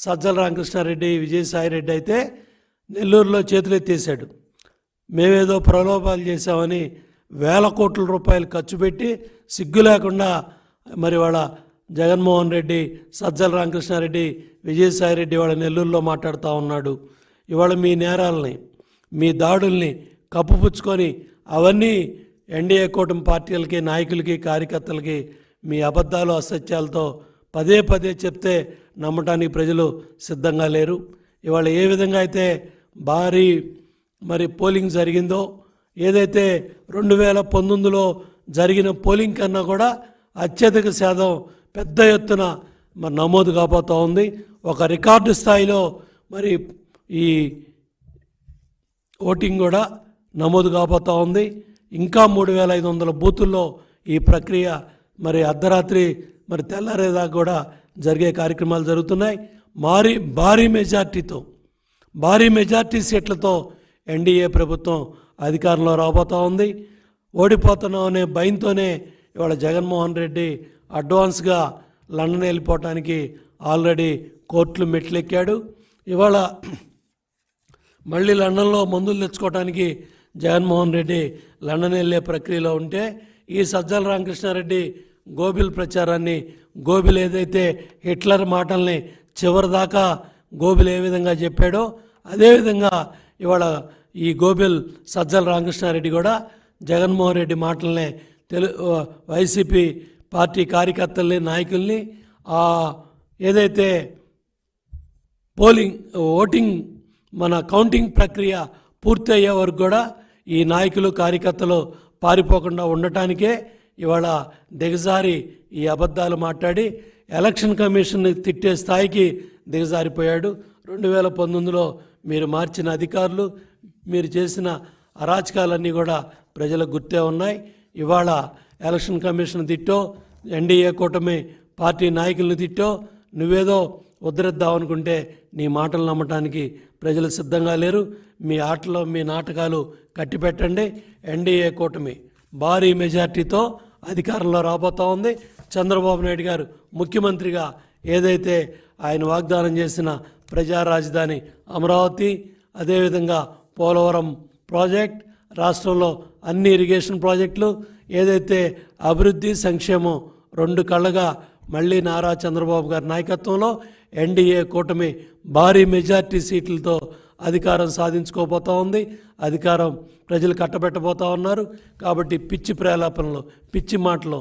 సజ్జల రామకృష్ణారెడ్డి, విజయసాయిరెడ్డి అయితే నెల్లూరులో చేతులెత్తేశాడు. మేమేదో ప్రలోభాలు చేశామని వేల కోట్ల రూపాయలు ఖర్చు పెట్టి సిగ్గు లేకుండా మరి వాళ్ళ జగన్మోహన్ రెడ్డి, సజ్జల రామకృష్ణారెడ్డి, విజయసాయిరెడ్డి వాళ్ళ నెల్లూరులో మాట్లాడుతూ ఉన్నాడు. ఇవాళ మీ నేరాలని, మీ దాడుల్ని కప్పుపుచ్చుకొని అవన్నీ ఎన్డీఏ కూటమి పార్టీలకి, నాయకులకి, కార్యకర్తలకి మీ అబద్ధాలు, అసత్యాలతో పదే పదే చెప్తే నమ్మటానికి ప్రజలు సిద్ధంగా లేరు. ఇవాళ ఏ విధంగా అయితే భారీ మరి పోలింగ్ జరిగిందో, ఏదైతే 2019లో జరిగిన పోలింగ్ కన్నా కూడా అత్యధిక శాతం పెద్ద ఎత్తున మరి నమోదు కాబోతూ ఉంది. ఒక రికార్డు స్థాయిలో మరి ఈ ఓటింగ్ కూడా నమోదు కాబోతూ ఉంది. ఇంకా 3500 బూతుల్లో ఈ ప్రక్రియ మరి అర్ధరాత్రి మరి తెల్లారేదాకా కూడా జరిగే కార్యక్రమాలు జరుగుతున్నాయి. భారీ మెజార్టీ సీట్లతో ఎన్డీఏ ప్రభుత్వం అధికారంలో రాబోతూ ఉంది. ఓడిపోతున్నాం అనే భయంతోనే ఇవాళ జగన్మోహన్ రెడ్డి అడ్వాన్స్గా లండన్ వెళ్ళిపోవటానికి ఆల్రెడీ కోర్టులు మెట్లెక్కాడు. ఇవాళ మళ్ళీ లండన్లో మందులు తెచ్చుకోవడానికి జగన్మోహన్ రెడ్డి లండన్ వెళ్ళే ప్రక్రియలో ఉంటే, ఈ సజ్జల రామకృష్ణారెడ్డి గోబిల్ ప్రచారాన్ని, గోబిల్ ఏదైతే హిట్లర్ మాటల్ని చివరిదాకా గోబిల్ ఏ విధంగా చెప్పాడో అదేవిధంగా ఇవాళ ఈ గోబిల్ సజ్జల రామకృష్ణారెడ్డి కూడా జగన్మోహన్ రెడ్డి మాటలనే వైసీపీ పార్టీ కార్యకర్తల్ని, నాయకుల్ని ఏదైతే ఓటింగ్ మన కౌంటింగ్ ప్రక్రియ పూర్తి అయ్యే వరకు కూడా ఈ నాయకులు, కార్యకర్తలు పారిపోకుండా ఉండటానికే ఇవాళ దిగజారి ఈ అబద్ధాలు మాట్లాడి ఎలక్షన్ కమిషన్ని తిట్టే స్థాయికి దిగజారిపోయాడు. 2019లో మీరు మార్చిన అధికారులు, మీరు చేసిన అరాచకాలన్నీ కూడా ప్రజలకు గుర్తే ఉన్నాయి. ఇవాళ ఎలక్షన్ కమిషన్ తిట్టో, ఎన్డీఏ కూటమి పార్టీ నాయకులను తిట్టో నువ్వేదో ఉద్ధరిద్దామనుకుంటే నీ మాటలు నమ్మటానికి ప్రజలు సిద్ధంగా లేరు. మీ ఆటలో మీ నాటకాలు కట్టిపెట్టండి. ఎన్డీఏ కూటమి భారీ మెజార్టీతో అధికారంలో రాబోతూ ఉంది. చంద్రబాబు నాయుడు గారు ముఖ్యమంత్రిగా ఏదైతే ఆయన వాగ్దానం చేసిన ప్రజా రాజధాని అమరావతి, అదేవిధంగా పోలవరం ప్రాజెక్ట్, రాష్ట్రంలో అన్ని ఇరిగేషన్ ప్రాజెక్టులు, ఏదైతే అభివృద్ధి సంక్షేమం రెండు కళ్ళగా మళ్ళీ నారా చంద్రబాబు గారి నాయకత్వంలో ఎన్డీఏ కూటమి భారీ మెజార్టీ సీట్లతో అధికారం సాధించుకోబోతూ ఉంది. అధికారం ప్రజలు కట్టబెట్టబోతూ ఉన్నారు. కాబట్టి పిచ్చి ప్రేలాపనలు, పిచ్చి మాటలు